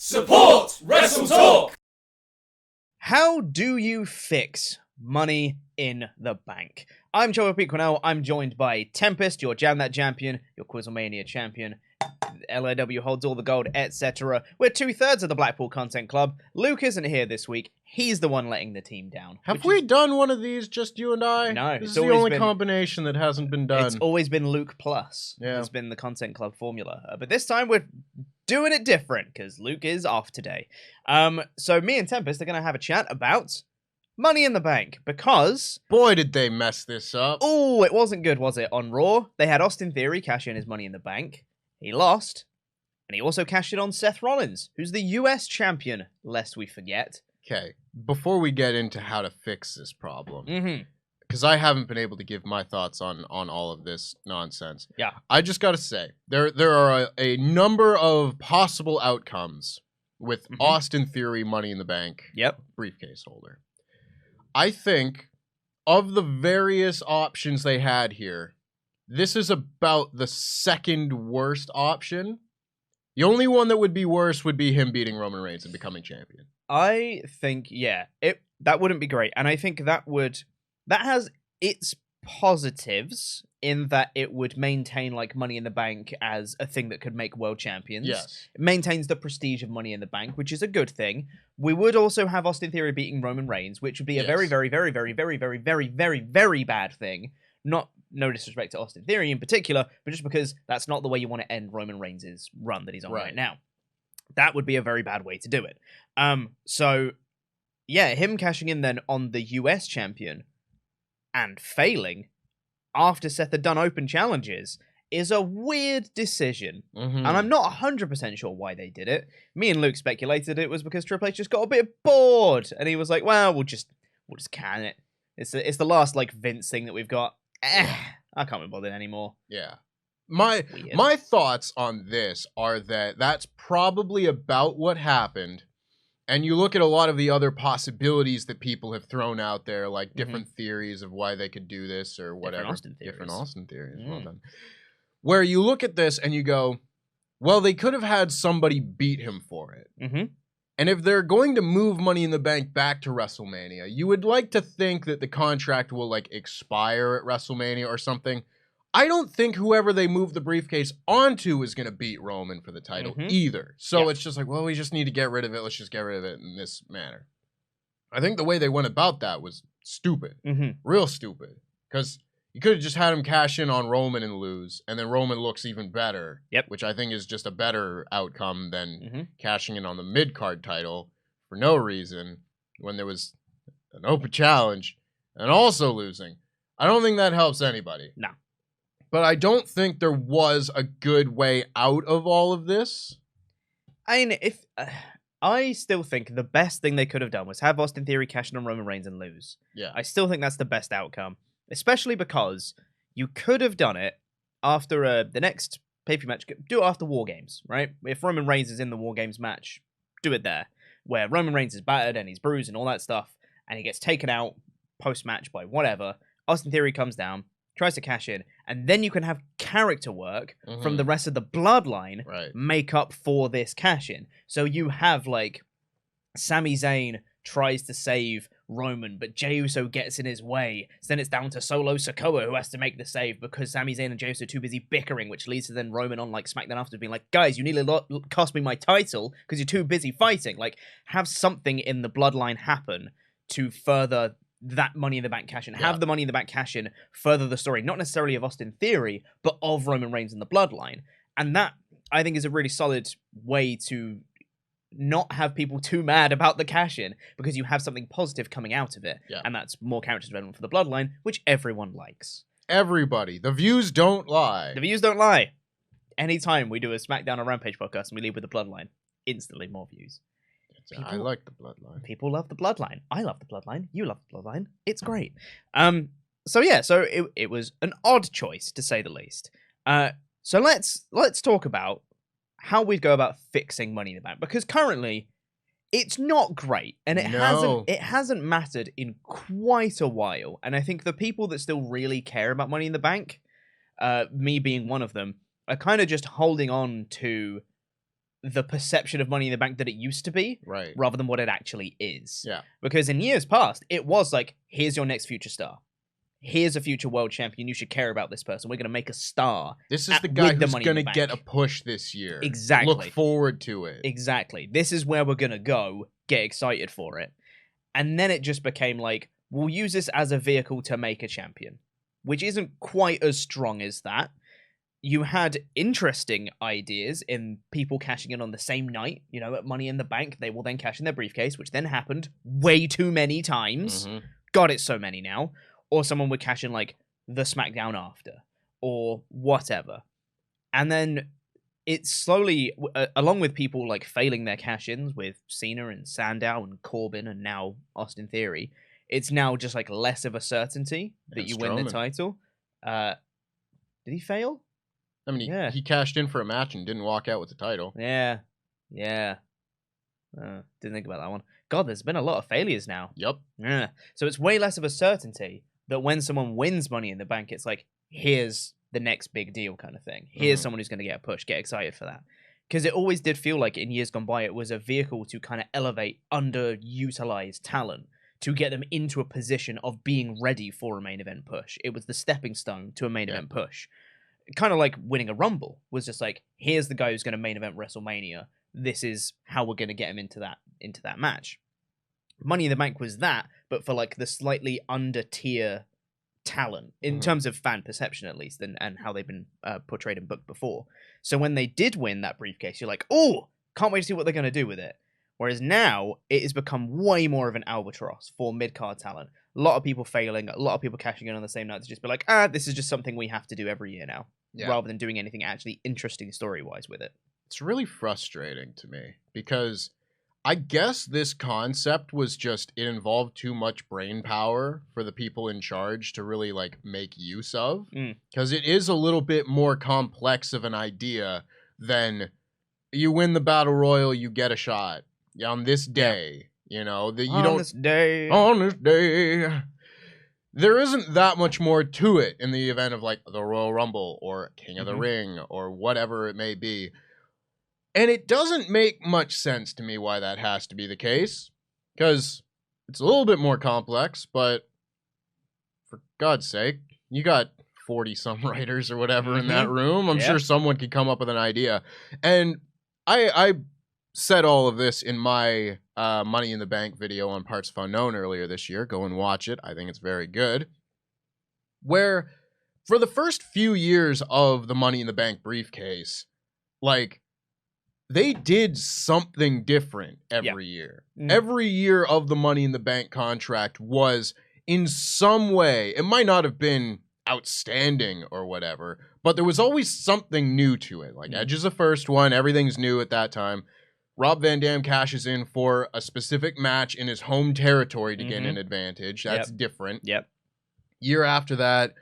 Support WrestleTalk! How do you fix Money in the Bank? I'm WrestleTalk. I'm joined by Tempest, your Jam That Champion, your Quizlemania champion. LAW holds all the gold, etc. We're 2/3 of the Blackpool Content Club. Luke isn't here this week. He's the one letting the team down. Have we done one of these, just you and I? No. This is the only combination that hasn't been done. It's always been Luke plus. Yeah. It's been the Content Club formula. But this time we're doing it different, because Luke is off today. So me and Tempest are going to have a chat about Money in the Bank, because... Boy, did they mess this up. Oh, it wasn't good, was it? On Raw, they had Austin Theory cash in his Money in the Bank. He lost. And he also cashed it on Seth Rollins, who's the US champion, lest we forget. Okay, before we get into how to fix this problem, Mm-hmm. because I haven't been able to give my thoughts on all of this nonsense. Yeah. I just got to say, there are a number of possible outcomes with Austin Theory Money in the Bank briefcase holder. I think of the various options they had here, this is about the second worst option. The only one that would be worse would be him beating Roman Reigns and becoming champion. I think, yeah, that wouldn't be great. And I think that has its positives in that it would maintain like Money in the Bank as a thing that could make world champions. Yes. It maintains the prestige of Money in the Bank, which is a good thing. We would also have Austin Theory beating Roman Reigns, which would be a very, very, very, very, very, very, very, very, very bad thing. No disrespect to Austin Theory in particular, but just because that's not the way you want to end Roman Reigns' run that he's on right now. That would be a very bad way to do it. So, yeah, him cashing in then on the US champion and failing after Seth had done open challenges is a weird decision. And I'm not 100% sure why they did it. Me and Luke speculated it was because Triple H just got a bit bored, and he was like, well, we'll just can it. It's the last, like, Vince thing that we've got. I can't be bothered anymore. Yeah. My thoughts on this are that that's probably about what happened. And you look at a lot of the other possibilities that people have thrown out there, like different theories of why they could do this or whatever. Different Austin theories. Well done. Where you look at this and you go, well, they could have had somebody beat him for it. And if they're going to move Money in the Bank back to WrestleMania, you would like to think that the contract will like expire at WrestleMania or something. I don't think whoever they move the briefcase onto is going to beat Roman for the title either. So it's just like, well, we just need to get rid of it. Let's just get rid of it in this manner. I think the way they went about that was stupid. Real stupid. Because you could have just had him cash in on Roman and lose, and then Roman looks even better, which I think is just a better outcome than cashing in on the mid-card title for no reason when there was an open challenge and also losing. I don't think that helps anybody. No. But I don't think there was a good way out of all of this. I mean, I still think the best thing they could have done was have Austin Theory cash in on Roman Reigns and lose. Yeah. I still think that's the best outcome, especially because you could have done it after the next pay-per-view match. Do it after War Games, right? If Roman Reigns is in the War Games match, do it there, where Roman Reigns is battered and he's bruised and all that stuff, and he gets taken out post-match by whatever. Austin Theory comes down, tries to cash in, and then you can have character work from the rest of the bloodline make up for this cash in. So you have like Sami Zayn tries to save Roman, but Jey Uso gets in his way. So then it's down to Solo Sikoa who has to make the save because Sami Zayn and Jey Uso are too busy bickering, which leads to then Roman on like SmackDown after being like, guys, you nearly cost me my title because you're too busy fighting. Like, have something in the bloodline happen to further that Money in the Bank cash in. Have the Money in the Bank cash in further the story, not necessarily of Austin Theory, but of Roman Reigns and the bloodline. And that, I think, is a really solid way to not have people too mad about the cash in, because you have something positive coming out of it. And that's more character development for the bloodline, which everyone likes. Everybody. The views don't lie. The views don't lie. Anytime we do a SmackDown or Rampage podcast and we leave with the bloodline, instantly more views. I like the bloodline. People love the bloodline. I love the bloodline. You love the bloodline. It's great. So it was an odd choice, to say the least. So let's talk about how we'd go about fixing Money in the Bank, because currently it's not great, and it hasn't mattered in quite a while. And I think the people that still really care about Money in the Bank, me being one of them, are kind of just holding on to the perception of Money in the Bank that it used to be, Right. rather than what it actually is. Yeah. Because in years past, it was like, here's your next future star. Here's a future world champion. You should care about this person. We're going to make a star. This is the guy with the who's Money in going the to Bank. get a push this year. Exactly. Look forward to it. Exactly. This is where we're going to go. Get excited for it. And then it just became like, we'll use this as a vehicle to make a champion, which isn't quite as strong as that. You had interesting ideas in people cashing in on the same night, you know, at Money in the Bank. They will then cash in their briefcase, which then happened way too many times. Mm-hmm. God, it's so many now. Or someone would cash in like the SmackDown after or whatever. And then it slowly, along with people like failing their cash-ins with Cena and Sandow and Corbin and now Austin Theory, it's now just like less of a certainty that you win the title. Did he fail? I mean, he cashed in for a match and didn't walk out with the title. Yeah. Didn't think about that one. God, there's been a lot of failures now. Yep. Yeah. So it's way less of a certainty that when someone wins Money in the Bank, it's like, here's the next big deal kind of thing. Here's someone who's going to get a push. Get excited for that. Because it always did feel like in years gone by, it was a vehicle to kind of elevate underutilized talent to get them into a position of being ready for a main event push. It was the stepping stone to a main event push. Kind of like winning a Rumble was just like, here's the guy who's going to main event WrestleMania. This is how we're going to get him into that match. Money in the Bank was that, but for like the slightly under tier talent in terms of fan perception, at least, and how they've been portrayed and booked before. So when they did win that briefcase, you're like, oh, can't wait to see what they're going to do with it. Whereas now it has become way more of an albatross for mid-card talent. A lot of people failing, a lot of people cashing in on the same night to just be like, this is just something we have to do every year now, rather than doing anything actually interesting story-wise with it. It's really frustrating to me because I guess this concept was just, it involved too much brain power for the people in charge to really like make use of. Because it is a little bit more complex of an idea than you win the battle royal, you get a shot on this day. You know, that you on don't this day. On this day. There isn't that much more to it in the event of like the Royal Rumble or King of the Ring or whatever it may be. And it doesn't make much sense to me why that has to be the case, because it's a little bit more complex, but for God's sake, you got 40-some writers or whatever in that room. I'm sure someone could come up with an idea. And I said all of this in my Money in the Bank video on partsFUNknown earlier this year. Go and watch it. I think it's very good. Where for the first few years of the Money in the Bank briefcase, like, they did something different every year. Every year of the Money in the Bank contract was in some way, it might not have been outstanding or whatever, but there was always something new to it. Like Edge is the first one, everything's new at that time. Rob Van Dam cashes in for a specific match in his home territory to get an advantage. That's different. Year after that,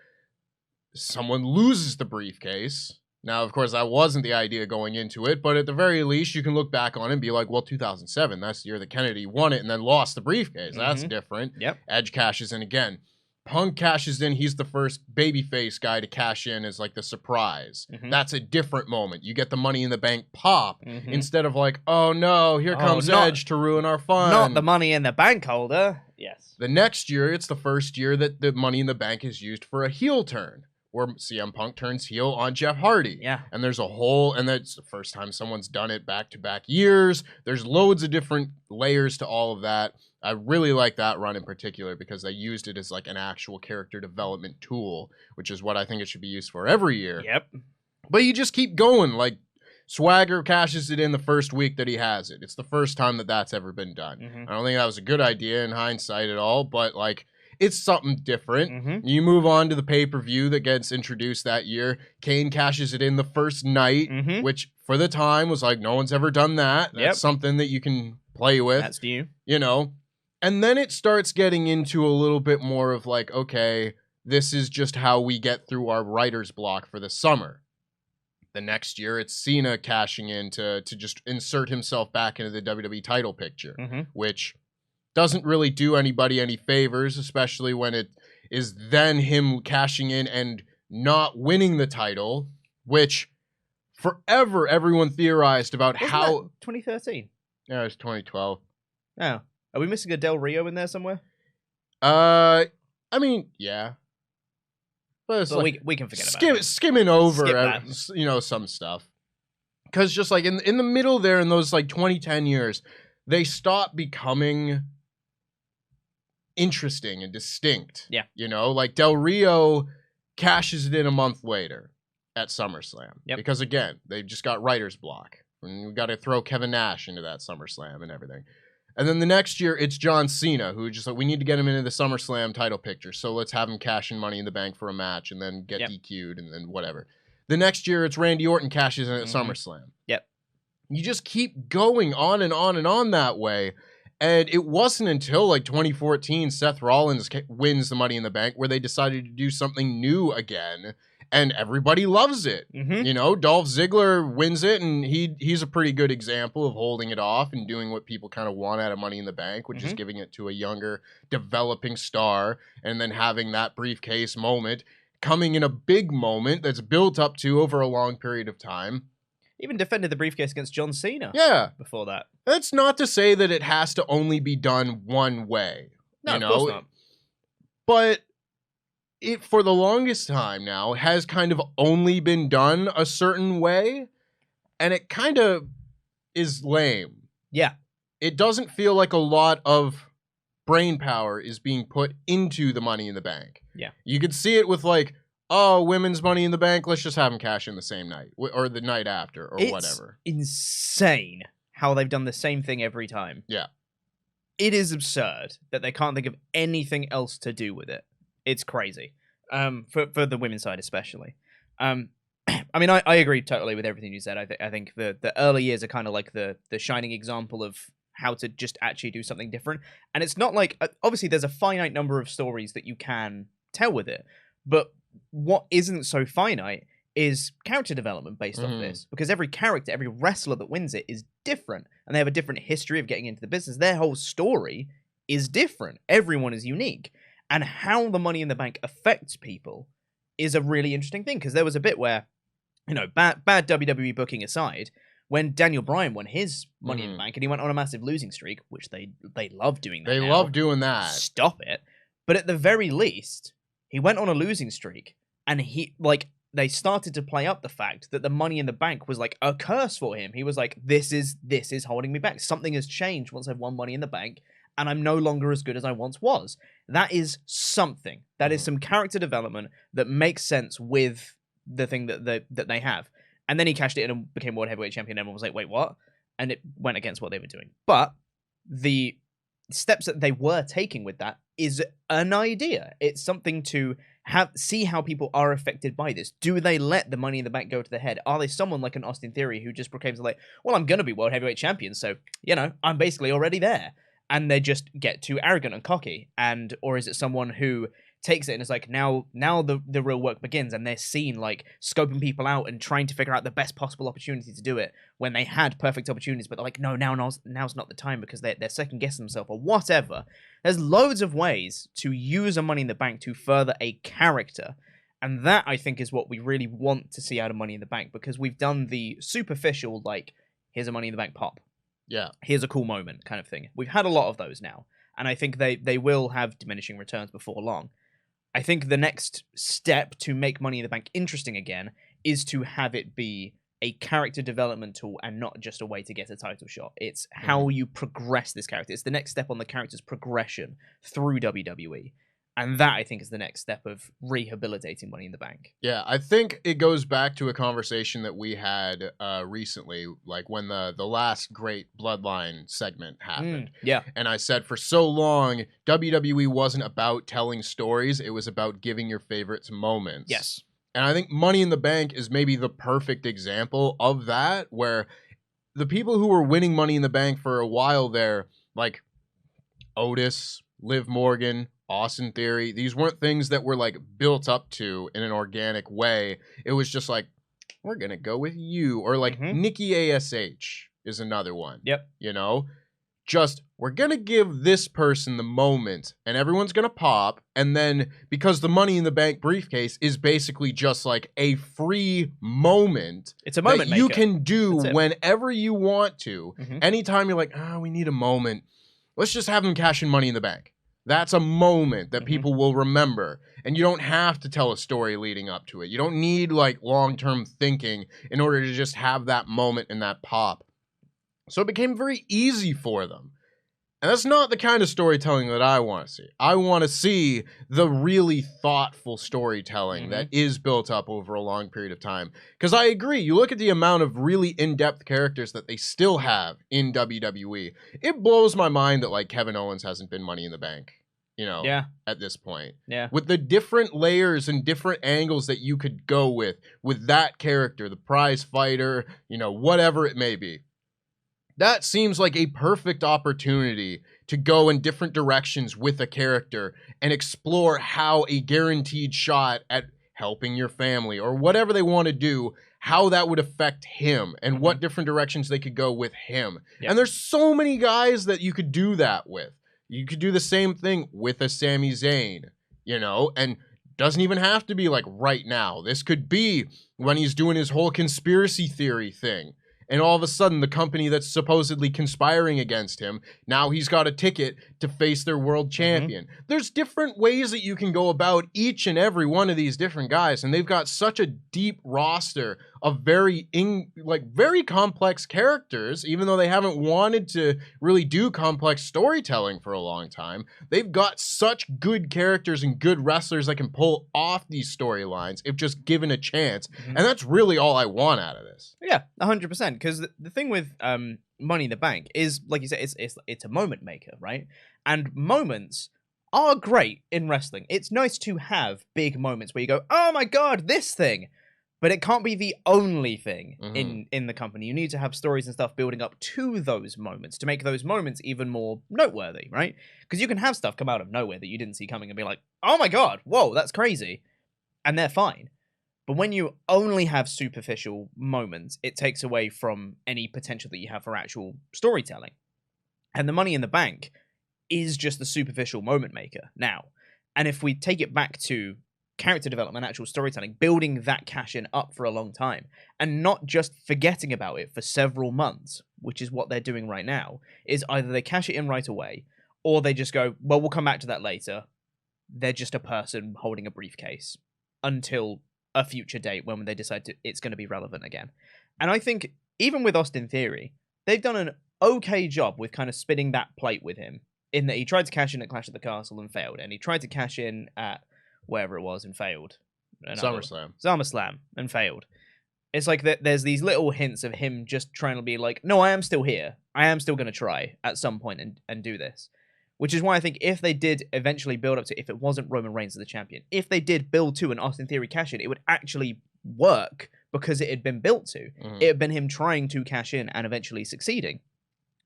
someone loses the briefcase. Now, of course, that wasn't the idea going into it, but at the very least, you can look back on it and be like, well, 2007, that's the year that Kennedy won it and then lost the briefcase. That's different. Edge cashes in again. Punk cashes in. He's the first babyface guy to cash in as like the surprise. That's a different moment. You get the Money in the Bank pop instead of like, oh no, here comes Edge to ruin our fun. Not the Money in the Bank holder. Yes. The next year, it's the first year that the Money in the Bank is used for a heel turn, where CM Punk turns heel on Jeff Hardy. And there's a whole, and that's the first time someone's done it back-to-back years. There's loads of different layers to all of that. I really like that run in particular because they used it as like an actual character development tool, which is what I think it should be used for every year. But you just keep going. Like, Swagger cashes it in the first week that he has it. It's the first time that that's ever been done. I don't think that was a good idea in hindsight at all, but like, it's something different. You move on to the pay-per-view that gets introduced that year. Kane cashes it in the first night, which for the time was like, no one's ever done that. That's something that you can play with. That's new. You know? And then it starts getting into a little bit more of like, okay, this is just how we get through our writer's block for the summer. The next year, it's Cena cashing in to just insert himself back into the WWE title picture, which doesn't really do anybody any favors, especially when it is then him cashing in and not winning the title, which forever everyone theorized about Wasn't how... that 2013? Yeah, it was 2012. Oh. Are we missing a Del Rio in there somewhere? I mean, yeah. But it's But like, we can forget about it. skimming over, Skip that. you know, some stuff. Because just like in the middle there, in those like 2010 years, they stopped becoming interesting and distinct. Yeah. You know, like Del Rio cashes it in a month later at SummerSlam. Yep. Because again, they just got writer's block. And we got to throw Kevin Nash into that SummerSlam and everything. And then the next year, it's John Cena, who just like, we need to get him into the SummerSlam title picture. So let's have him cash in Money in the Bank for a match and then get DQ'd and then whatever. The next year, it's Randy Orton cashes in at SummerSlam. Yep. You just keep going on and on and on that way. And it wasn't until like 2014, Seth Rollins wins the Money in the Bank, where they decided to do something new again. And everybody loves it. You know, Dolph Ziggler wins it, and he's a pretty good example of holding it off and doing what people kind of want out of Money in the Bank, which is giving it to a younger, developing star, and then having that briefcase moment coming in a big moment that's built up to over a long period of time. Even defended the briefcase against John Cena. Yeah. Before that. That's not to say that it has to only be done one way. No, you know? of course not. But it, for the longest time now, has kind of only been done a certain way, and it kind of is lame. Yeah. It doesn't feel like a lot of brain power is being put into the Money in the Bank. Yeah. You could see it with like, oh, women's Money in the Bank, let's just have them cash in the same night, or the night after, or whatever. It's insane how they've done the same thing every time. Yeah. It is absurd that they can't think of anything else to do with it. It's crazy. For the women's side especially. I mean, I agree totally with everything you said. I think the early years are kind of like the shining example of how to just actually do something different. And it's not like, obviously there's a finite number of stories that you can tell with it, but what isn't so finite is character development based off this, because every character, every wrestler that wins it is different, and they have a different history of getting into the business. Their whole story is different. Everyone is unique. And how the Money in the Bank affects people is a really interesting thing, because there was a bit where, you know, bad WWE booking aside, when Daniel Bryan won his Money in the Bank and he went on a massive losing streak, which they love doing that. They love doing that. Stop it. But at the very least, he went on a losing streak, and they started to play up the fact that the Money in the Bank was like a curse for him. He was like, this is holding me back. Something has changed once I've won Money in the Bank, and I'm no longer as good as I once was. That is something. That is some character development that makes sense with the thing that they have. And then he cashed it in and became World Heavyweight Champion, and everyone was like, wait, what? And it went against what they were doing. But the steps that they were taking with that is an idea. It's something to see how people are affected by this. Do they let the Money in the Bank go to their head? Are they someone like an Austin Theory who just proclaims like, well, I'm going to be World Heavyweight Champion, so, you know, I'm basically already there. And they just get too arrogant and cocky? Or is it someone who takes it and is like, now the real work begins, and they're seen like scoping people out and trying to figure out the best possible opportunity to do it when they had perfect opportunities, but they're like, no, now's not the time, because they're second guessing themselves or whatever. There's loads of ways to use a Money in the Bank to further a character, and that I think is what we really want to see out of Money in the Bank, because we've done the superficial, like, here's a Money in the Bank pop. Yeah. Here's a cool moment kind of thing. We've had a lot of those now, and I think they will have diminishing returns before long. I think the next step to make Money in the Bank interesting again is to have it be a character development tool and not just a way to get a title shot. It's how you progress this character. It's the next step on the character's progression through WWE. And that, I think, is the next step of rehabilitating Money in the Bank. Yeah, I think it goes back to a conversation that we had recently, like when the last great Bloodline segment happened. Yeah. And I said for so long, WWE wasn't about telling stories. It was about giving your favorites moments. Yes. And I think Money in the Bank is maybe the perfect example of that, where the people who were winning Money in the Bank for a while there, like Otis, Liv Morgan, Austin Theory, these weren't things that were like built up to in an organic way. It was just like, we're gonna go with you. Or like Nikki ASH is another one. Yep. You know, just, we're going to give this person the moment and everyone's going to pop. And then because the Money in the Bank briefcase is basically just like a free moment. It's a moment that you maker. can do whenever you want to. Anytime you're like, we need a moment. Let's just have them cash in Money in the Bank. That's a moment that people will remember. And you don't have to tell a story leading up to it. You don't need like long-term thinking in order to just have that moment and that pop. So it became very easy for them. And that's not the kind of storytelling that I want to see. I want to see the really thoughtful storytelling that is built up over a long period of time. Because I agree, you look at the amount of really in-depth characters that they still have in WWE. It blows my mind that like Kevin Owens hasn't been Money in the Bank, at this point. Yeah. With the different layers and different angles that you could go with that character, the prize fighter, whatever it may be. That seems like a perfect opportunity to go in different directions with a character and explore how a guaranteed shot at helping your family or whatever they want to do, how that would affect him and what different directions they could go with him. Yep. And there's so many guys that you could do that with. You could do the same thing with a Sami Zayn, and doesn't even have to be like right now. This could be when he's doing his whole conspiracy theory thing. And all of a sudden, the company that's supposedly conspiring against him, now he's got a ticket to face their world champion. There's different ways that you can go about each and every one of these different guys, and they've got such a deep roster of very complex characters, even though they haven't wanted to really do complex storytelling for a long time. They've got such good characters and good wrestlers that can pull off these storylines if just given a chance, and that's really all I want out of this. Yeah, 100%. Because the thing with Money in the Bank is, like you said, it's a moment maker, right? And moments are great in wrestling. It's nice to have big moments where you go, oh my god, this thing. But it can't be the only thing in the company. You need to have stories and stuff building up to those moments to make those moments even more noteworthy, right? Because you can have stuff come out of nowhere that you didn't see coming and be like, oh my god, whoa, that's crazy. And they're fine. But when you only have superficial moments, it takes away from any potential that you have for actual storytelling. And the Money in the Bank is just the superficial moment maker now. And if we take it back to character development, actual storytelling, building that cash in up for a long time, and not just forgetting about it for several months, which is what they're doing right now, is either they cash it in right away, or they just go, well, we'll come back to that later. They're just a person holding a briefcase until a future date when they decide it's going to be relevant again. And I think even with Austin Theory, they've done an okay job with kind of spinning that plate with him, in that he tried to cash in at Clash at the Castle and failed, and he tried to cash in at wherever it was and failed. SummerSlam and failed. It's like there's these little hints of him just trying to be like, no, I am still here. I am still going to try at some point and do this. Which is why I think if they did eventually build up to, if it wasn't Roman Reigns as the champion, if they did build to an Austin Theory cash in, it would actually work because it had been built to. It had been him trying to cash in and eventually succeeding.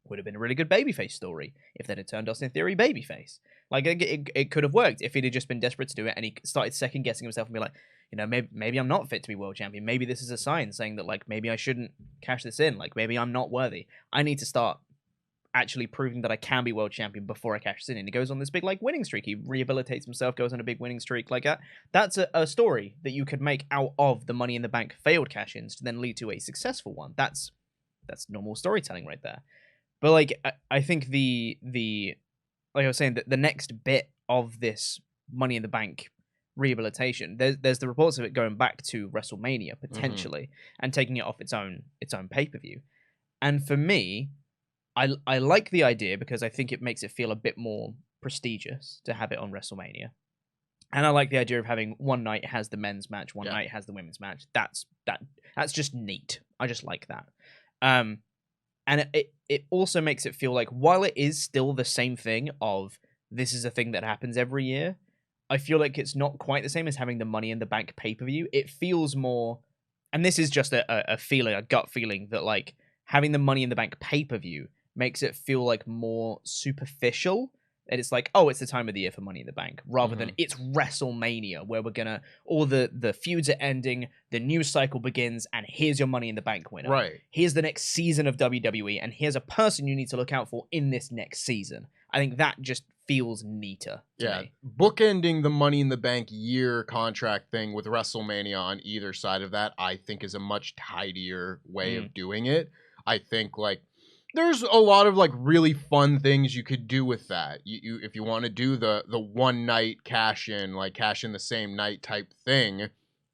Would have been a really good babyface story if they'd have turned Austin Theory babyface. Like, it could have worked if he'd have just been desperate to do it and he started second-guessing himself and be like, maybe I'm not fit to be world champion. Maybe this is a sign saying that, like, maybe I shouldn't cash this in. Like, maybe I'm not worthy. I need to start actually proving that I can be world champion before I cash this in. And he goes on this big, like, winning streak. He rehabilitates himself, goes on a big winning streak like that. That's a story that you could make out of the Money in the Bank failed cash-ins to then lead to a successful one. That's normal storytelling right there. But, like, I think the like I was saying, the next bit of this Money in the Bank rehabilitation, there's the reports of it going back to WrestleMania, potentially, and taking it off its own pay-per-view. And for me, I like the idea because I think it makes it feel a bit more prestigious to have it on WrestleMania. And I like the idea of having one night has the men's match, one night has the women's match. That's just neat. I just like that. And it also makes it feel like, while it is still the same thing of this is a thing that happens every year, I feel like it's not quite the same as having the Money in the Bank pay-per-view. It feels more, and this is just a feeling, a gut feeling, that like having the Money in the Bank pay-per-view makes it feel like more superficial. And it's like, oh, it's the time of the year for Money in the Bank, rather than it's WrestleMania, where we're gonna all the feuds are ending, the news cycle begins, and here's your Money in the Bank winner. Right. Here's the next season of WWE, and here's a person you need to look out for in this next season. I think that just feels neater to me. Bookending the Money in the Bank year contract thing with WrestleMania on either side of that, I think is a much tidier way of doing it. I think like there's a lot of like really fun things you could do with that. You if you want to do the one night cash in the same night type thing,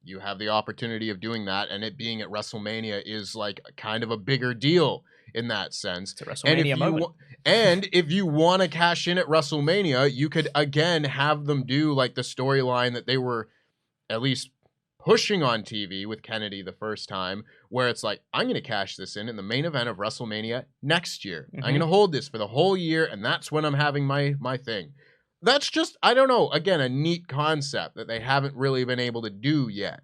you have the opportunity of doing that, and it being at WrestleMania is like kind of a bigger deal in that sense. It's a WrestleMania moment. And if you want to cash in at WrestleMania, you could again have them do like the storyline that they were at least pushing on TV with Kennedy the first time, where it's like, I'm going to cash this in the main event of WrestleMania next year. I'm going to hold this for the whole year, and that's when I'm having my thing. That's just, I don't know, again, a neat concept that they haven't really been able to do yet.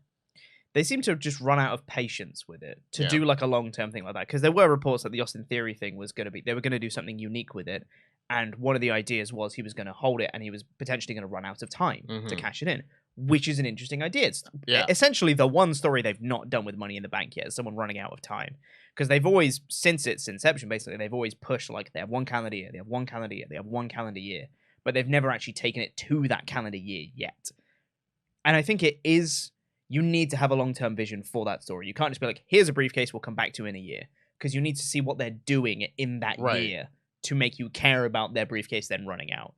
They seem to have just run out of patience with it to do like a long-term thing like that. Because there were reports that the Austin Theory thing was going to be, they were going to do something unique with it. And one of the ideas was he was going to hold it and he was potentially going to run out of time to cash it in, which is an interesting idea. It's essentially the one story they've not done with Money in the Bank yet is someone running out of time. Because they've always, since its inception, basically, they've always pushed like they have one calendar year, they have one calendar year, they have one calendar year. But they've never actually taken it to that calendar year yet. And I think it is, you need to have a long-term vision for that story. You can't just be like, here's a briefcase we'll come back to in a year. Because you need to see what they're doing in that year to make you care about their briefcase then running out.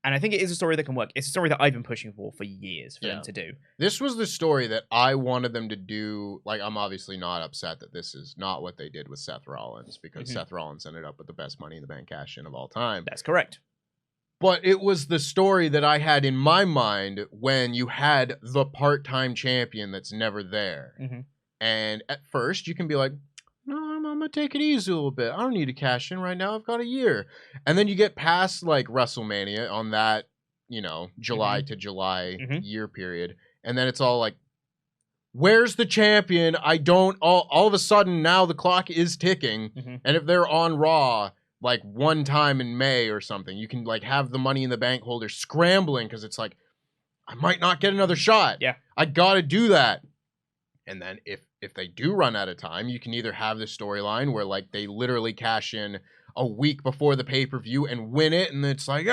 And I think it is a story that can work. It's a story that I've been pushing for years for them to do. This was the story that I wanted them to do. Like, I'm obviously not upset that this is not what they did with Seth Rollins, because Seth Rollins ended up with the best Money in the Bank cash-in of all time. That's correct. But it was the story that I had in my mind when you had the part-time champion that's never there. And at first, you can be like, no, I'm going to take it easy a little bit. I don't need to cash in right now. I've got a year. And then you get past, like, WrestleMania on that, you know, July to July year period. And then it's all like, where's the champion? I don't... All of a sudden, now the clock is ticking. And if they're on Raw, like, one time in May or something, you can, like, have the Money in the Bank holder scrambling because it's like, I might not get another shot. Yeah. I got to do that. And then if they do run out of time, you can either have the storyline where, like, they literally cash in a week before the pay-per-view and win it, and it's like,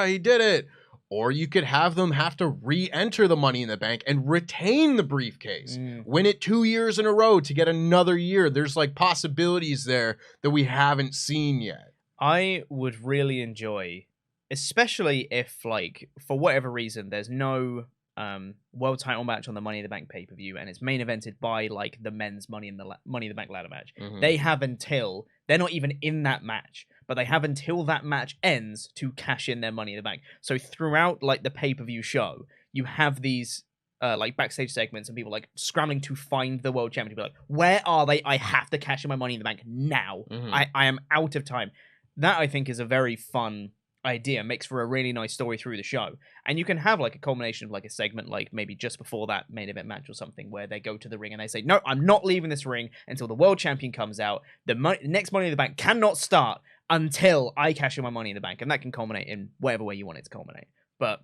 he did it. Or you could have them have to re-enter the Money in the Bank and retain the briefcase. Win it 2 years in a row to get another year. There's, like, possibilities there that we haven't seen yet. I would really enjoy, especially if, like, for whatever reason, there's no world title match on the Money in the Bank pay-per-view, and it's main evented by, like, the men's Money in the Bank ladder match. They have until, they're not even in that match, but they have until that match ends to cash in their Money in the Bank. So throughout, like, the pay-per-view show, you have these like backstage segments and people like scrambling to find the world champion to be like, where are they? I have to cash in my Money in the Bank now. I am out of time. That, I think, is a very fun idea, makes for a really nice story through the show. And you can have like a culmination of like a segment like maybe just before that main event match or something where they go to the ring and they say, no, I'm not leaving this ring until the world champion comes out. The next Money in the Bank cannot start until I cash in my Money in the Bank. And that can culminate in whatever way you want it to culminate. But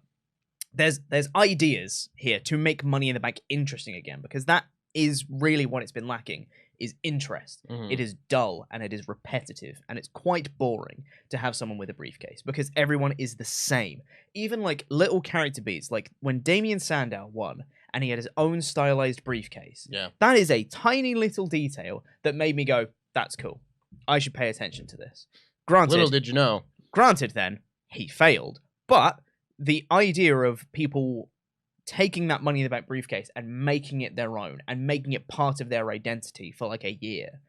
there's ideas here to make Money in the Bank interesting again, because that is really what it's been lacking, is interest. It is dull and it is repetitive and it's quite boring to have someone with a briefcase because everyone is the same. Even like little character beats, like when Damien Sandow won and he had his own stylized briefcase. That is a tiny little detail that made me go, that's cool. I should pay attention to this. Granted, little did you know. Granted then, he failed. But the idea of people taking that Money in the Bank briefcase and making it their own and making it part of their identity for like a year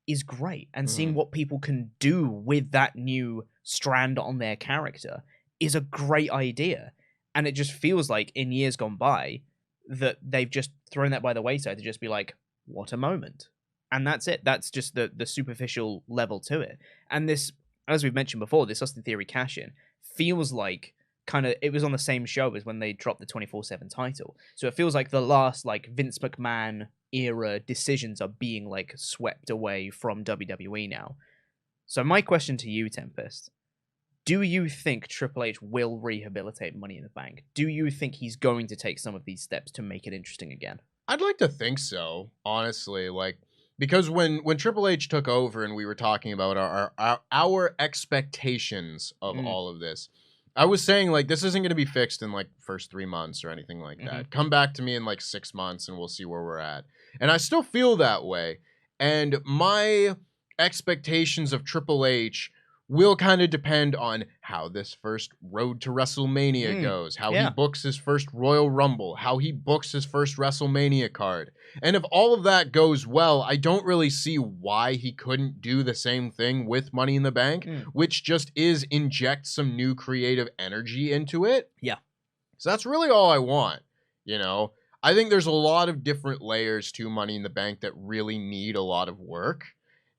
is great. And seeing what people can do with that new strand on their character is a great idea. And it just feels like in years gone by that they've just thrown that by the wayside to just be like, what a moment. And that's it. That's just the superficial level to it. And this, as we've mentioned before, this Austin Theory cash-in feels like kind of, it was on the same show as when they dropped the 24/7 title. So it feels like the last like Vince McMahon era decisions are being like swept away from WWE now. So my question to you, Tempest, Do you think Triple H will rehabilitate Money in the Bank? Do you think he's going to take some of these steps to make it interesting again? I'd like to think so, honestly. Like, because when Triple H took over and we were talking about our expectations of all of this, I was saying, like, this isn't going to be fixed in, like, first 3 months or anything like that. Come back to me in, like, 6 months and we'll see where we're at. And I still feel that way. And my expectations of Triple H will kind of depend on how this first road to WrestleMania goes, how he books his first Royal Rumble, how he books his first WrestleMania card. And if all of that goes well, I don't really see why he couldn't do the same thing with Money in the Bank, which just is inject some new creative energy into it. Yeah. So that's really all I want, you know? I think there's a lot of different layers to Money in the Bank that really need a lot of work.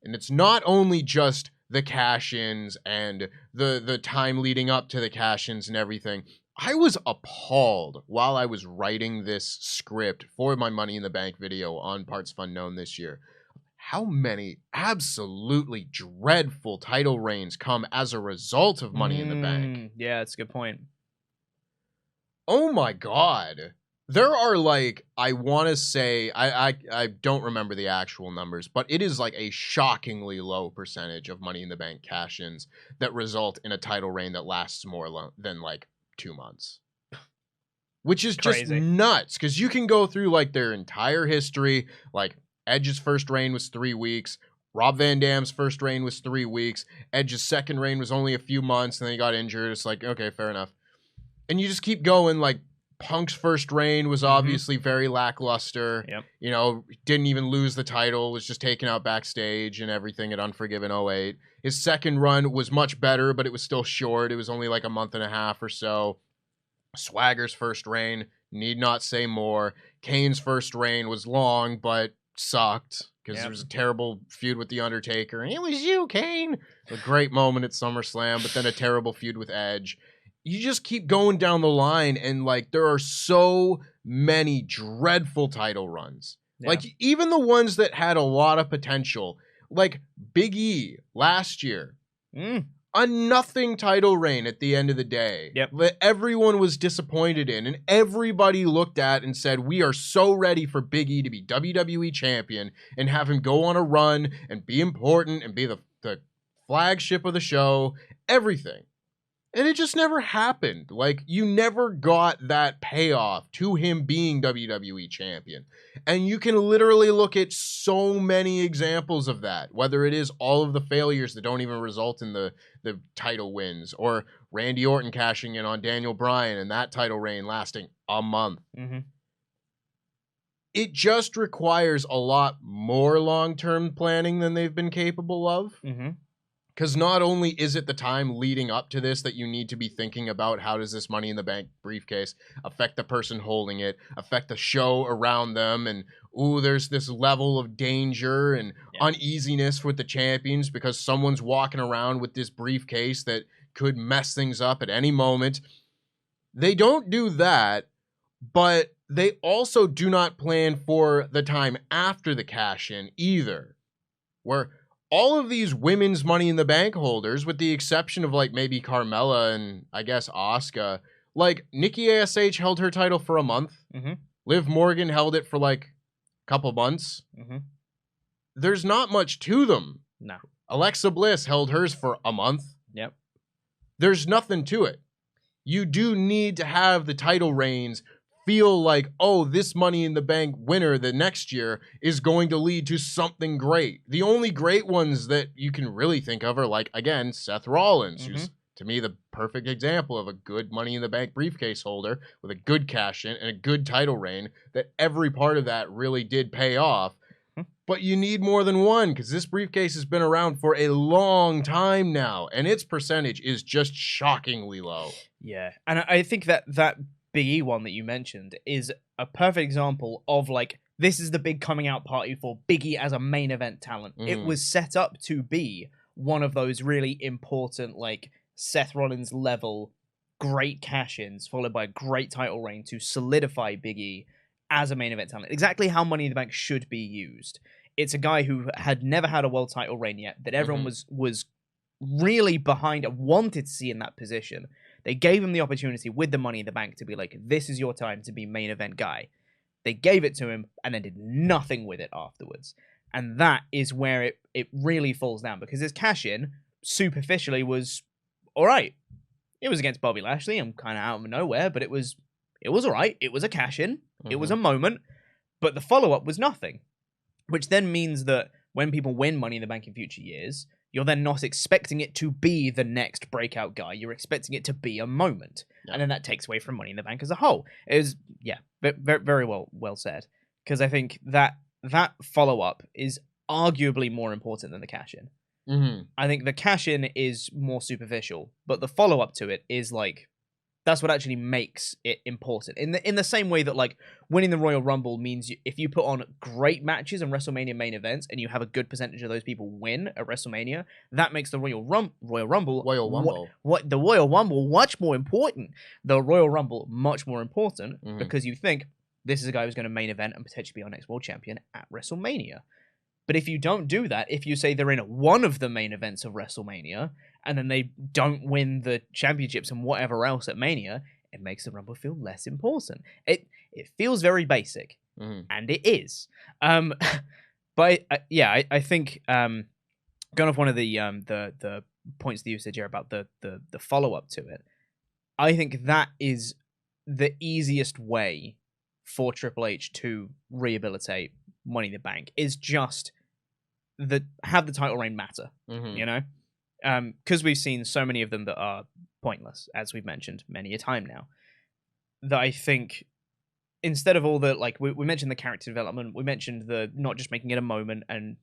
And it's not only just the cash-ins and the time leading up to the cash-ins and everything. I was appalled while I was writing this script for my Money in the Bank video on partsFUNknown this year. How many absolutely dreadful title reigns come as a result of Money in the Bank? Yeah, that's a good point. Oh my God. There are, like, I want to say, I don't remember the actual numbers, but it is like a shockingly low percentage of Money in the Bank cash-ins that result in a title reign that lasts more than, like, 2 months. Which is just nuts, because you can go through, like, their entire history. Like, Edge's first reign was 3 weeks. Rob Van Dam's first reign was 3 weeks. Edge's second reign was only a few months, and then he got injured. It's like, okay, fair enough. And you just keep going, like, Punk's first reign was obviously very lackluster. Yep. You know, didn't even lose the title, was just taken out backstage and everything at Unforgiven 08. His second run was much better, but it was still short. It was only like a month and a half or so. Swagger's first reign, need not say more. Kane's first reign was long, but sucked because there was a terrible feud with The Undertaker. And it was you, Kane. A great moment at SummerSlam, but then a terrible feud with Edge. You just keep going down the line, and, like, there are so many dreadful title runs. Yeah. Like, even the ones that had a lot of potential, like Big E last year. A nothing title reign at the end of the day. That everyone was disappointed in, and everybody looked at and said, we are so ready for Big E to be WWE champion and have him go on a run and be important and be the flagship of the show, everything. And it just never happened. Like, you never got that payoff to him being WWE champion. And you can literally look at so many examples of that, whether it is all of the failures that don't even result in the title wins, or Randy Orton cashing in on Daniel Bryan and that title reign lasting a month. It just requires a lot more long-term planning than they've been capable of. Because not only is it the time leading up to this that you need to be thinking about how does this Money in the Bank briefcase affect the person holding it, affect the show around them, and, ooh, there's this level of danger and uneasiness with the champions because someone's walking around with this briefcase that could mess things up at any moment. They don't do that, but they also do not plan for the time after the cash-in either, where all of these women's Money in the Bank holders, with the exception of, like, maybe Carmella and, I guess, Asuka, like, Nikki ASH held her title for a month. Liv Morgan held it for, like, a couple months. There's not much to them. No. Alexa Bliss held hers for a month. There's nothing to it. You do need to have the title reigns feel like, oh, this Money in the Bank winner the next year is going to lead to something great. The only great ones that you can really think of are, like, again, Seth Rollins, who's, to me, the perfect example of a good Money in the Bank briefcase holder with a good cash-in and a good title reign, that every part of that really did pay off. But you need more than one, because this briefcase has been around for a long time now, and its percentage is just shockingly low. Yeah, and I think that Big E one that you mentioned is a perfect example of, like, this is the big coming out party for Big E as a main event talent. It was set up to be one of those really important, like, Seth Rollins level great cash-ins followed by a great title reign to solidify Big E as a main event talent. Exactly how Money in the Bank should be used. It's a guy who had never had a world title reign yet, that everyone was really behind it, wanted to see in that position. They gave him the opportunity with the Money in the Bank to be like, this is your time to be main event guy. They gave it to him and then did nothing with it afterwards. And that is where it really falls down, because his cash-in superficially was all right. It was against Bobby Lashley. I'm kind of out of nowhere, but it was all right. It was a cash-in. It was a moment. But the follow-up was nothing, which then means that when people win Money in the Bank in future years, you're then not expecting it to be the next breakout guy. You're expecting it to be a moment. Yeah. And then that takes away from Money in the Bank as a whole. It was, very, very well said. Because I think that follow-up is arguably more important than the cash-in. Mm-hmm. I think the cash-in is more superficial, but the follow-up to it is like, that's what actually makes it important. In the same way that like winning the Royal Rumble means if you put on great matches and WrestleMania main events and you have a good percentage of those people win at WrestleMania, that makes the Royal Rumble much more important. The Royal Rumble much more important because you think this is a guy who's going to main event and potentially be our next world champion at WrestleMania. But if you don't do that, if you say they're in one of the main events of WrestleMania and then they don't win the championships and whatever else at Mania, it makes the Rumble feel less important. It feels very basic, and it is. But I think going off one of the points that you said here about the follow up to it, I think that is the easiest way for Triple H to rehabilitate Money in the Bank, is just have the title reign matter, you know? Because we've seen so many of them that are pointless, as we've mentioned many a time now, that I think instead of all the, like, we mentioned the character development, we mentioned the not just making it a moment and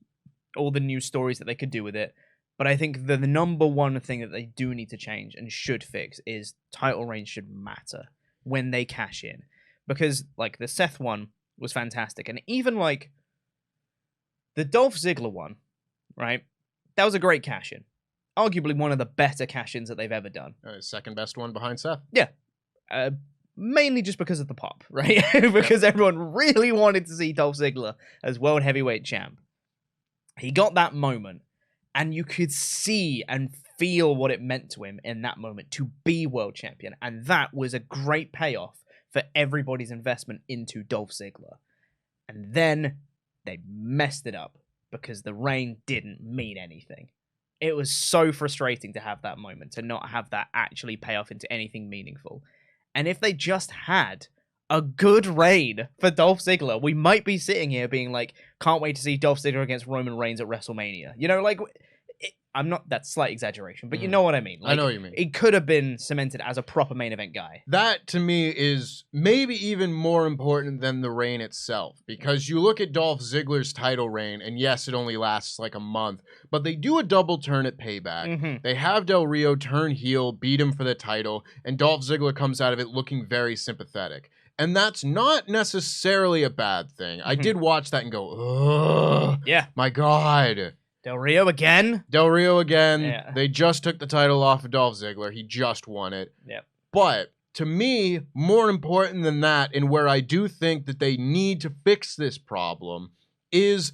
all the new stories that they could do with it, but I think the number one thing that they do need to change and should fix is title reign should matter when they cash in. Because, like, the Seth one was fantastic, and even, like, the Dolph Ziggler one, right? That was a great cash-in. Arguably one of the better cash-ins that they've ever done. Second best one behind Seth. Yeah. Mainly just because of the pop, right? Because everyone really wanted to see Dolph Ziggler as World Heavyweight Champ. He got that moment, and you could see and feel what it meant to him in that moment to be World Champion. And that was a great payoff for everybody's investment into Dolph Ziggler. And then they messed it up because the reign didn't mean anything. It was so frustrating to have that moment, to not have that actually pay off into anything meaningful. And if they just had a good reign for Dolph Ziggler, we might be sitting here being like, can't wait to see Dolph Ziggler against Roman Reigns at WrestleMania. You know, like, that's slight exaggeration, but you know what I mean. Like, I know what you mean. It could have been cemented as a proper main event guy. That, to me, is maybe even more important than the reign itself, because you look at Dolph Ziggler's title reign, and yes, it only lasts like a month, but they do a double turn at Payback. They have Del Rio turn heel, beat him for the title, and Dolph Ziggler comes out of it looking very sympathetic. And that's not necessarily a bad thing. I did watch that and go, ugh, yeah, my God. Del Rio again? Del Rio again. Yeah. They just took the title off of Dolph Ziggler. He just won it. Yep. But to me, more important than that, and where I do think that they need to fix this problem, is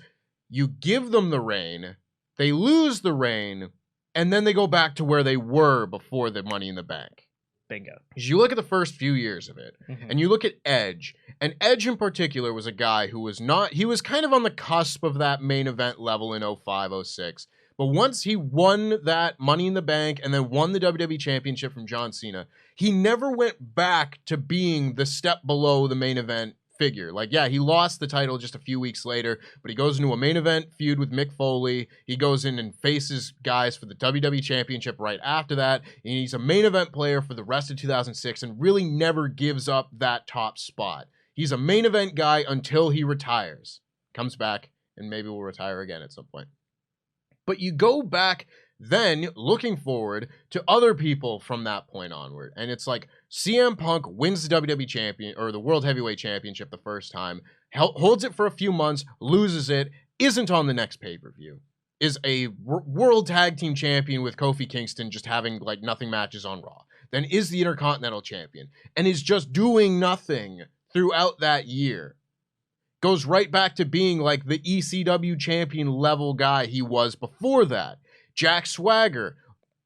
you give them the reign, they lose the reign, and then they go back to where they were before the Money in the Bank. Bingo. Because you look at the first few years of it, and you look at Edge, and Edge in particular was a guy who was not, he was kind of on the cusp of that main event level in 05, 06. But once he won that Money in the Bank and then won the WWE Championship from John Cena, he never went back to being the step below the main event figure. Like, yeah, he lost the title just a few weeks later, but he goes into a main event feud with Mick Foley. He goes in and faces guys for the WWE Championship right after that. And he's a main event player for the rest of 2006 and really never gives up that top spot. He's a main event guy until he retires. Comes back and maybe will retire again at some point. But you go back then looking forward to other people from that point onward. And it's like CM Punk wins the WWE Champion or the World Heavyweight Championship the first time, holds it for a few months, loses it, isn't on the next pay-per-view, is a World Tag Team Champion with Kofi Kingston just having like nothing matches on Raw, then is the Intercontinental Champion and is just doing nothing throughout that year. Goes right back to being like the ECW champion level guy he was before that. Jack Swagger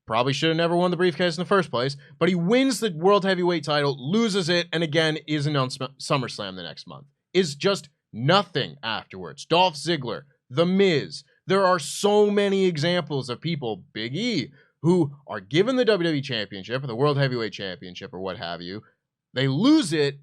probably should have never won the briefcase in the first place, but he wins the World Heavyweight title, loses it, and again isn't on SummerSlam the next month. Is just nothing afterwards. Dolph Ziggler, The Miz. There are so many examples of people, Big E, who are given the WWE Championship or the World Heavyweight Championship or what have you. They lose it,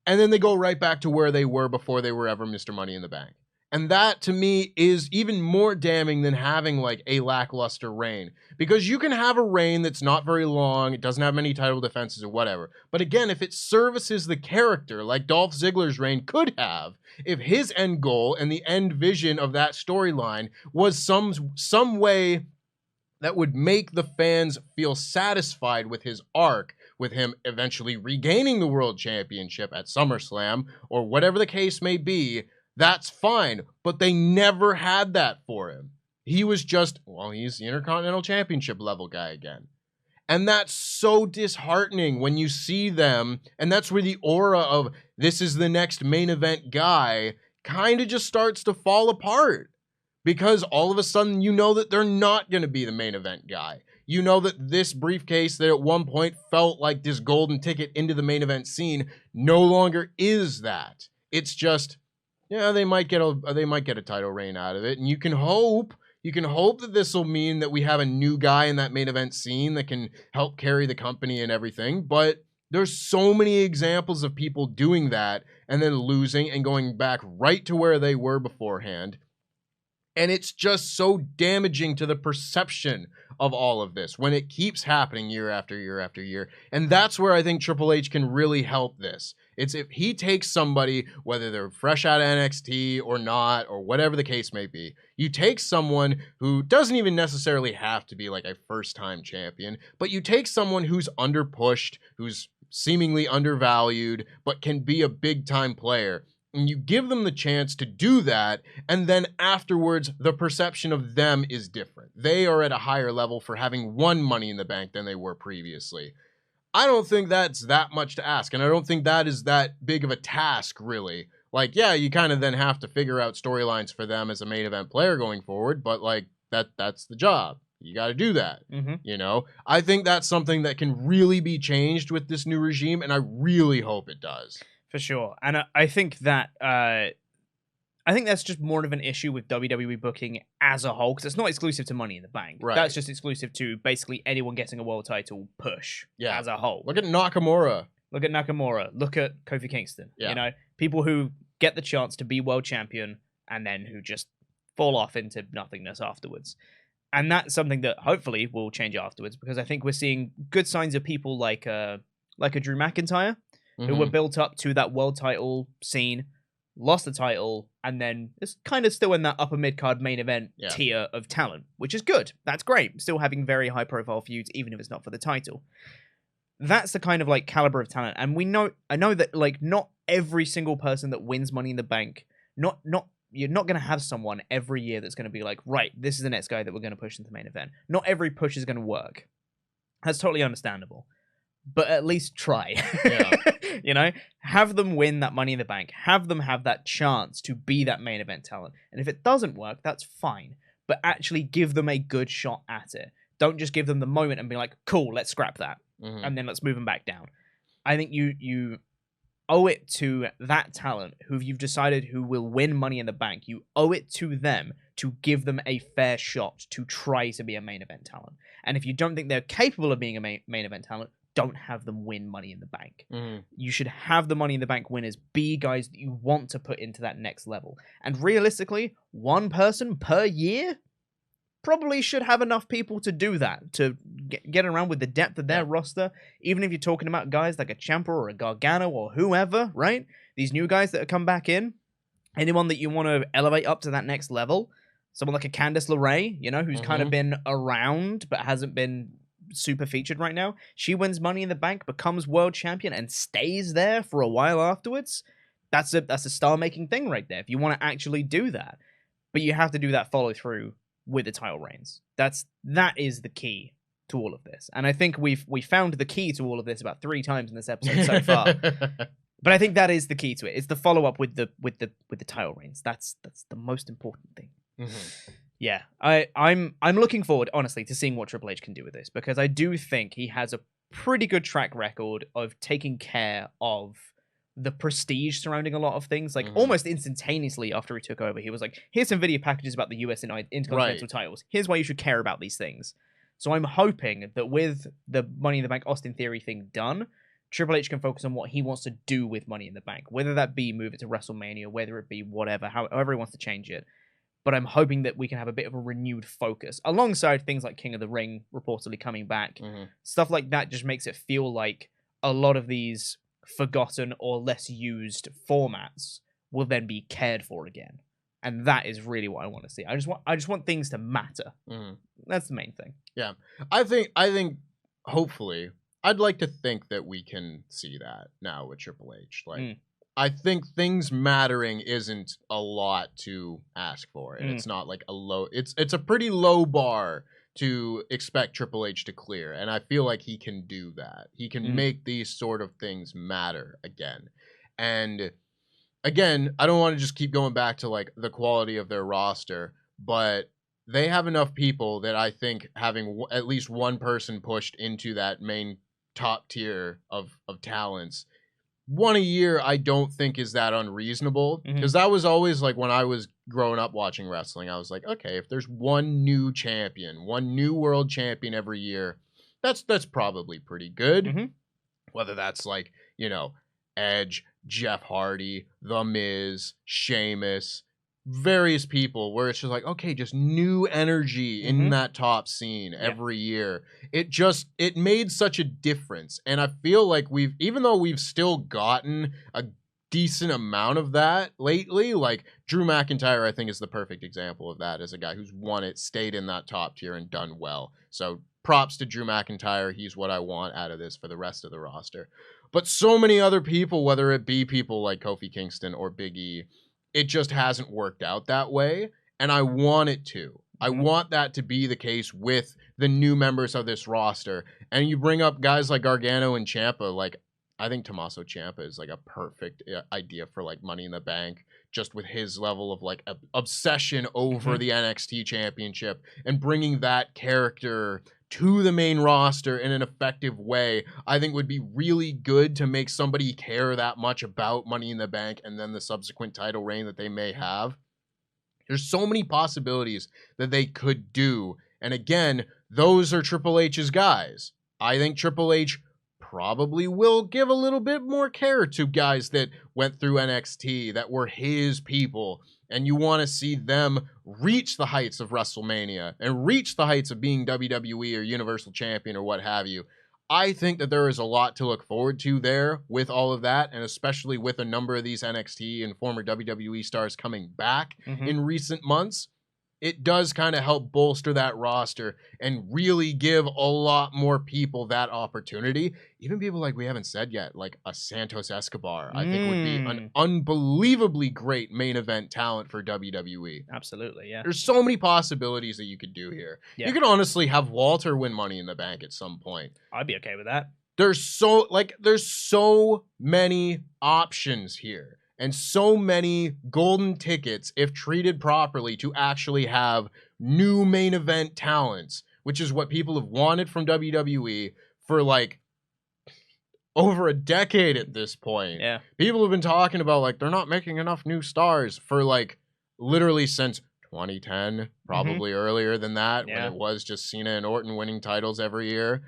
and then they go right back to where they were before they were ever Mr. Money in the Bank. And that, to me, is even more damning than having, like, a lackluster reign. Because you can have a reign that's not very long, it doesn't have many title defenses or whatever. But again, if it services the character, like Dolph Ziggler's reign could have, if his end goal and the end vision of that storyline was some way that would make the fans feel satisfied with his arc, with him eventually regaining the World Championship at SummerSlam, or whatever the case may be, that's fine, but they never had that for him. He was just, well, he's the Intercontinental Championship level guy again. And that's so disheartening when you see them, and that's where the aura of this is the next main event guy kind of just starts to fall apart. Because all of a sudden you know that they're not going to be the main event guy. You know that this briefcase that at one point felt like this golden ticket into the main event scene no longer is that. It's just, yeah, they might get a title reign out of it, and you can hope that this will mean that we have a new guy in that main event scene that can help carry the company and everything. But there's so many examples of people doing that and then losing and going back right to where they were beforehand. And it's just so damaging to the perception of all of this when it keeps happening year after year after year. And that's where I think Triple H can really help this. It's if he takes somebody, whether they're fresh out of NXT or not, or whatever the case may be, you take someone who doesn't even necessarily have to be like a first-time champion, but you take someone who's underpushed, who's seemingly undervalued, but can be a big-time player, and you give them the chance to do that, and then afterwards, the perception of them is different. They are at a higher level for having won Money in the Bank than they were previously. I don't think that's that much to ask, and I don't think that is that big of a task, really. Like, yeah, you kind of then have to figure out storylines for them as a main event player going forward, but, like, that's the job. You got to do that, you know? I think that's something that can really be changed with this new regime, and I really hope it does. For sure. And I think that that's just more of an issue with WWE booking as a whole, because it's not exclusive to Money in the Bank. Right. That's just exclusive to basically anyone getting a world title push as a whole. Look at Nakamura. Look at Kofi Kingston. Yeah. You know, people who get the chance to be world champion and then who just fall off into nothingness afterwards. And that's something that hopefully will change afterwards, because I think we're seeing good signs of people like a Drew McIntyre, who were built up to that world title scene, lost the title, and then is kind of still in that upper mid-card main event tier of talent, which is good. That's great. Still having very high-profile feuds, even if it's not for the title. That's the kind of, like, caliber of talent. And I know that, like, not every single person that wins Money in the Bank, you're not going to have someone every year that's going to be like, right, this is the next guy that we're going to push into the main event. Not every push is going to work. That's totally understandable. But at least try. Yeah. You know, have them win that Money in the Bank. Have them have that chance to be that main event talent. And if it doesn't work, that's fine. But actually give them a good shot at it. Don't just give them the moment and be like, cool, let's scrap that. And then let's move them back down. I think you owe it to that talent who you've decided who will win Money in the Bank. You owe it to them to give them a fair shot to try to be a main event talent. And if you don't think they're capable of being a main event talent, don't have them win Money in the Bank. You should have the Money in the Bank winners be guys that you want to put into that next level. And realistically, one person per year probably should have enough people to do that, to get around with the depth of their roster. Even if you're talking about guys like a Ciampa or a Gargano or whoever, right? These new guys that have come back in, anyone that you want to elevate up to that next level, someone like a Candice LeRae, you know, who's kind of been around but hasn't been super featured right now. She wins Money in the Bank, becomes world champion, and stays there for a while afterwards. That's a star-making thing right there, if you want to actually do that. But you have to do that follow-through with the title reigns. That is the key to all of this. And I think we found the key to all of this about 3 times in this episode so far. But I think that is the key to it. It's the follow-up with the title reigns. That's the most important thing. Yeah, I'm looking forward, honestly, to seeing what Triple H can do with this, because I do think he has a pretty good track record of taking care of the prestige surrounding a lot of things. Like almost instantaneously after he took over, he was like, "Here's some video packages about the US and Intercontinental titles. Here's why you should care about these things." So I'm hoping that with the Money in the Bank Austin Theory thing done, Triple H can focus on what he wants to do with Money in the Bank, whether that be move it to WrestleMania, whether it be whatever, however he wants to change it. But I'm hoping that we can have a bit of a renewed focus alongside things like King of the Ring reportedly coming back. Stuff like that just makes it feel like a lot of these forgotten or less used formats will then be cared for again. And that is really what I want to see. I just want things to matter. That's the main thing. Yeah. I think hopefully I'd like to think that we can see that now with Triple H. Like I think things mattering isn't a lot to ask for. And it's not like it's a pretty low bar to expect Triple H to clear. And I feel like he can do that. He can make these sort of things matter again. And again, I don't want to just keep going back to like the quality of their roster, but they have enough people that I think having at least one person pushed into that main top tier of talents, one a year, I don't think is that unreasonable, because that was always like when I was growing up watching wrestling, I was like, okay, if there's one new champion, one new world champion every year, that's probably pretty good. Whether that's like, you know, Edge, Jeff Hardy, The Miz, Sheamus, various people, where it's just like, okay, just new energy in that top scene every year. It made such a difference. And I feel like even though we've still gotten a decent amount of that lately, like Drew McIntyre, I think is the perfect example of that, as a guy who's won it, stayed in that top tier and done well. So props to Drew McIntyre. He's what I want out of this for the rest of the roster. But so many other people, whether it be people like Kofi Kingston or Big E, it just hasn't worked out that way, and I want it to. I want that to be the case with the new members of this roster. And you bring up guys like Gargano and Ciampa, like I think Tommaso Ciampa is like a perfect idea for like Money in the Bank, just with his level of like obsession over the NXT championship and bringing that character to the main roster in an effective way, I think would be really good to make somebody care that much about Money in the Bank and then the subsequent title reign that they may have. There's so many possibilities that they could do. And again, those are Triple H's guys. I think Triple H probably will give a little bit more care to guys that went through NXT, that were his people, and you want to see them reach the heights of WrestleMania and reach the heights of being WWE or Universal Champion or what have you. I think that there is a lot to look forward to there with all of that, and especially with a number of these NXT and former WWE stars coming back in recent months. It does kind of help bolster that roster and really give a lot more people that opportunity. Even people like we haven't said yet, like a Santos Escobar, I think would be an unbelievably great main event talent for WWE. Absolutely, yeah. There's so many possibilities that you could do here. Yeah. You could honestly have Walter win Money in the Bank at some point. I'd be okay with that. There's so many options here. And so many golden tickets, if treated properly, to actually have new main event talents, which is what people have wanted from WWE for like over a decade at this point. Yeah. People have been talking about like they're not making enough new stars for like literally since 2010, probably earlier than that, when it was just Cena and Orton winning titles every year.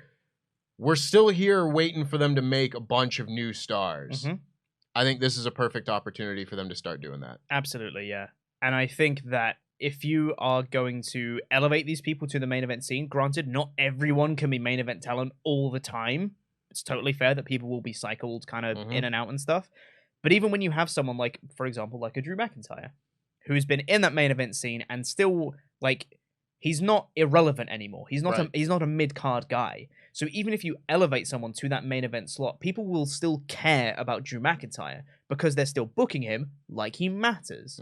We're still here waiting for them to make a bunch of new stars. I think this is a perfect opportunity for them to start doing that. Absolutely, yeah. And I think that if you are going to elevate these people to the main event scene, granted, not everyone can be main event talent all the time. It's totally fair that people will be cycled kind of in and out and stuff. But even when you have someone like, for example, like a Drew McIntyre, who's been in that main event scene and still, like, he's not irrelevant anymore. He's not a mid-card guy. So even if you elevate someone to that main event slot, people will still care about Drew McIntyre because they're still booking him like he matters.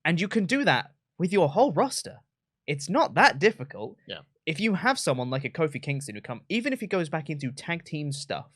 And you can do that with your whole roster. It's not that difficult. Yeah. If you have someone like a Kofi Kingston who even if he goes back into tag team stuff,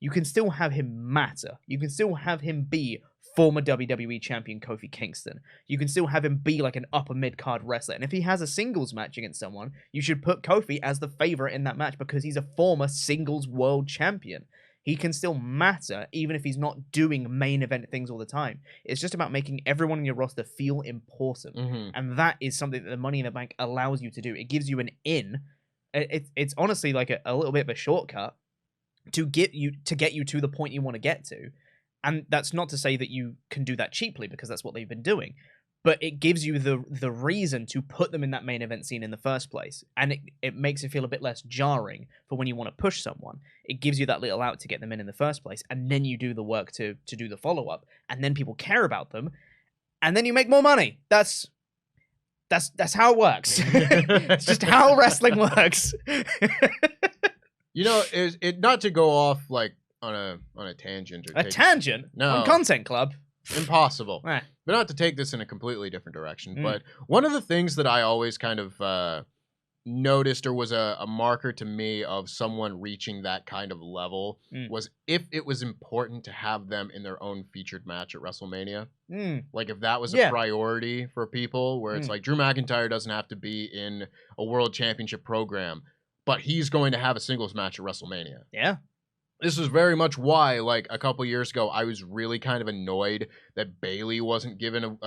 you can still have him matter. You can still have him be former WWE champion Kofi Kingston. You can still have him be like an upper mid-card wrestler. And if he has a singles match against someone, you should put Kofi as the favorite in that match because he's a former singles world champion. He can still matter even if he's not doing main event things all the time. It's just about making everyone in your roster feel important. And that is something that the Money in the Bank allows you to do. It gives you an in. It's honestly like a little bit of a shortcut to get you to the point you want to get to. And that's not to say that you can do that cheaply because that's what they've been doing. But it gives you the reason to put them in that main event scene in the first place. And it makes it feel a bit less jarring for when you want to push someone. It gives you that little out to get them in the first place. And then you do the work to do the follow-up. And then people care about them. And then you make more money. That's how it works. It's just how wrestling works. You know, it not to go off like on a tangent or tangent? No. On Content Club? Impossible. But not to take this in a completely different direction. But one of the things that I always kind of noticed or was a marker to me of someone reaching that kind of level was if it was important to have them in their own featured match at WrestleMania. Like if that was a priority for people, where it's like Drew McIntyre doesn't have to be in a world championship program, but he's going to have a singles match at WrestleMania. Yeah. This is very much why, like, a couple years ago, I was really kind of annoyed that Bayley wasn't given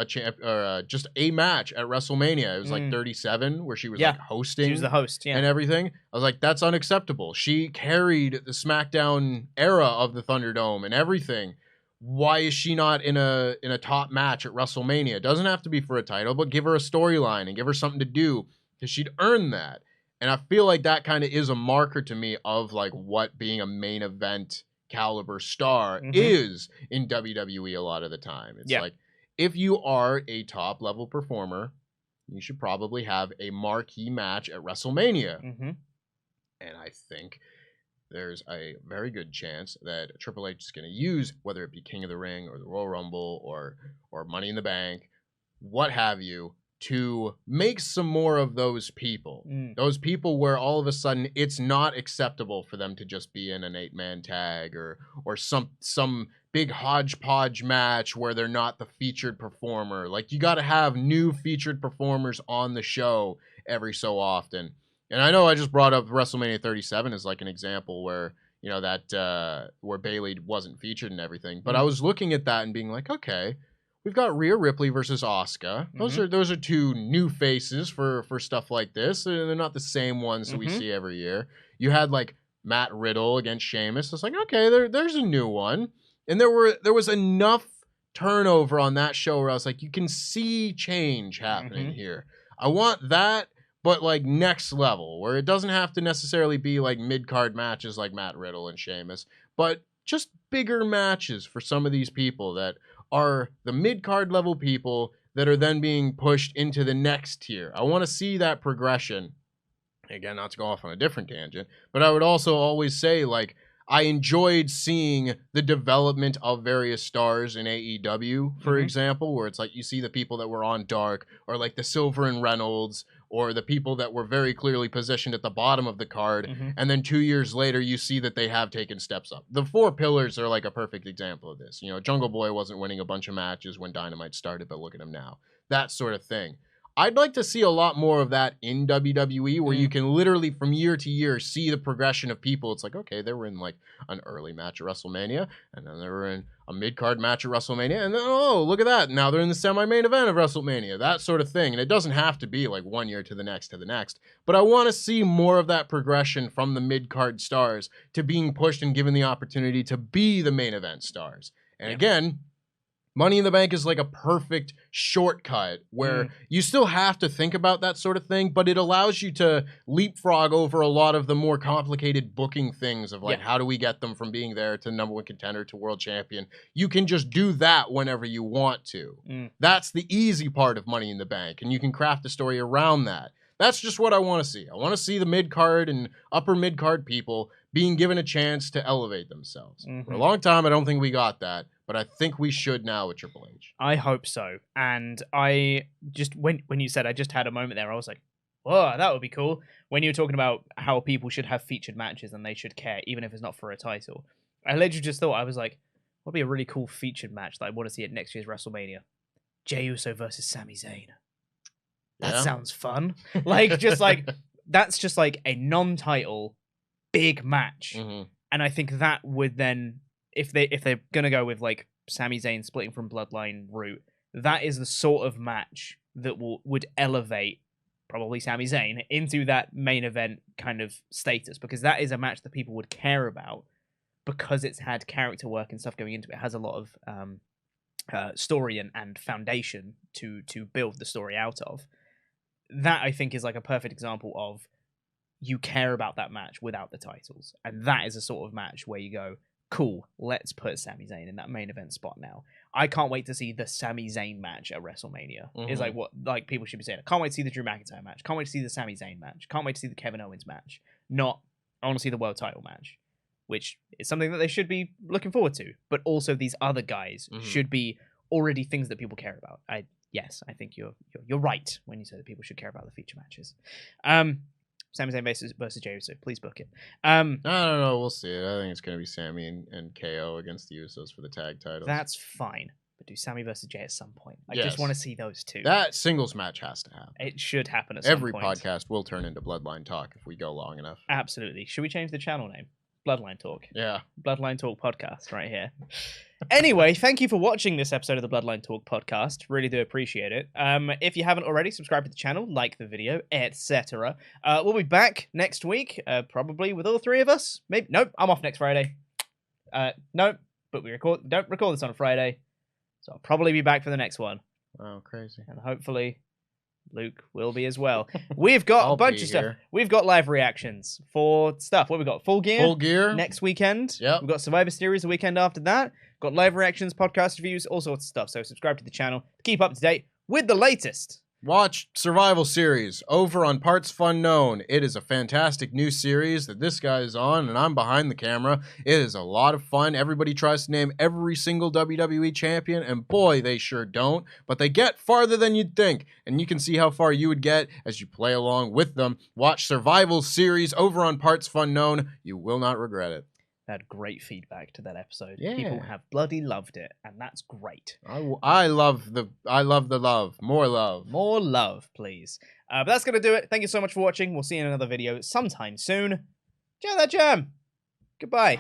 just a match at WrestleMania. It was like 37, where she was like hosting. She was the host, and everything. I was like, that's unacceptable. She carried the SmackDown era of the Thunderdome and everything. Why is she not in a top match at WrestleMania? It doesn't have to be for a title, but give her a storyline and give her something to do because she'd earn that. And I feel like that kind of is a marker to me of like what being a main event caliber star is in WWE a lot of the time. It's like, if you are a top level performer, you should probably have a marquee match at WrestleMania. And I think there's a very good chance that Triple H is going to use, whether it be King of the Ring or the Royal Rumble or Money in the Bank, what have you, to make some more of those people. Those people where all of a sudden it's not acceptable for them to just be in an 8-man tag or some big hodgepodge match where they're not the featured performer. Like, you got to have new featured performers on the show every so often. And I know I just brought up WrestleMania 37 as like an example where, you know, that where Bayley wasn't featured and everything. But I was looking at that and being like, okay, we've got Rhea Ripley versus Asuka. Those are two new faces for stuff like this. They're not the same ones that we see every year. You had like Matt Riddle against Sheamus. It's like, okay, there's a new one. And there was enough turnover on that show where I was like, you can see change happening here. I want that, but like next level, where it doesn't have to necessarily be like mid-card matches like Matt Riddle and Sheamus, but just bigger matches for some of these people that are the mid-card level people that are then being pushed into the next tier. I want to see that progression. Again, not to go off on a different tangent, but I would also always say, like, I enjoyed seeing the development of various stars in AEW, for example, where it's like you see the people that were on Dark, or like the Silver and Reynolds, or the people that were very clearly positioned at the bottom of the card, and then 2 years later, you see that they have taken steps up. The Four Pillars are like a perfect example of this. You know, Jungle Boy wasn't winning a bunch of matches when Dynamite started, but look at him now. That sort of thing. I'd like to see a lot more of that in WWE, where you can literally from year to year see the progression of people. It's like, okay, they were in like an early match at WrestleMania, and then they were in a mid-card match at WrestleMania, and then, oh, look at that, now they're in the semi-main event of WrestleMania, that sort of thing. And it doesn't have to be like 1 year to the next, but I want to see more of that progression from the mid-card stars to being pushed and given the opportunity to be the main event stars. And again, Money in the Bank is like a perfect shortcut where you still have to think about that sort of thing, but it allows you to leapfrog over a lot of the more complicated booking things of like, how do we get them from being there to number one contender to world champion? You can just do that whenever you want to. That's the easy part of Money in the Bank, and you can craft a story around that. That's just what I want to see. I want to see the mid-card and upper mid-card people being given a chance to elevate themselves. For a long time, I don't think we got that, but I think we should now with Triple H. I hope so. And I just, when you said, I just had a moment there, I was like, whoa, that would be cool. When you were talking about how people should have featured matches and they should care, even if it's not for a title. I literally just thought, I was like, what'd be a really cool featured match that I want to see at next year's WrestleMania? Jey Uso versus Sami Zayn. That sounds fun. Like, just like, that's just like a non-title big match. Mm-hmm. And I think that would then, if they're gonna go with like Sami Zayn splitting from Bloodline route, that is the sort of match that would elevate probably Sami Zayn into that main event kind of status, because that is a match that people would care about because it's had character work and stuff going into it. It has a lot of story and foundation to build the story out of. That, I think, is like a perfect example of you care about that match without the titles. And that is a sort of match where you go, cool, let's put Sami Zayn in that main event spot now. I can't wait to see the Sami Zayn match at WrestleMania. Is like what like people should be saying. I can't wait to see the Drew McIntyre match. Can't wait to see the Sami Zayn match. Can't wait to see the Kevin Owens match. I want to see the world title match, which is something that they should be looking forward to. But also these other guys should be already things that people care about. Yes, I think you're right when you say that people should care about the feature matches. Sami Zayn versus Jey Uso. Please book it. I don't know. We'll see it. I think it's going to be Sami and KO against the Usos for the tag titles. That's fine. But do Sami versus Jey at some point. I just want to see those two. That singles match has to happen. It should happen at some point. Every podcast will turn into Bloodline Talk if we go long enough. Absolutely. Should we change the channel name? Bloodline Talk. Yeah. Bloodline Talk Podcast right here. Anyway, thank you for watching this episode of the Bloodline Talk Podcast. Really do appreciate it. If you haven't already, subscribe to the channel, like the video, etc. We'll be back next week, probably with all three of us. Maybe nope, I'm off next Friday. Nope, but don't record this on a Friday, so I'll probably be back for the next one. Oh, crazy! And hopefully Luke will be as well. We've got a bunch of stuff. We've got live reactions for stuff. What have we got? Full Gear next weekend. Yep. We've got Survivor Series the weekend after that. Got live reactions, podcast reviews, all sorts of stuff. So subscribe to the channel to keep up to date with the latest. Watch Survival Series over on partsFUNknown. It is a fantastic new series that this guy is on, and I'm behind the camera. It is a lot of fun. Everybody tries to name every single WWE champion, and boy, they sure don't. But they get farther than you'd think, and you can see how far you would get as you play along with them. Watch Survival Series over on partsFUNknown. You will not regret it. Had great feedback to that episode. Yeah. People have bloody loved it, and that's great. I love the love. More love. More love, please. But that's going to do it. Thank you so much for watching. We'll see you in another video sometime soon. Jam that jam. Goodbye.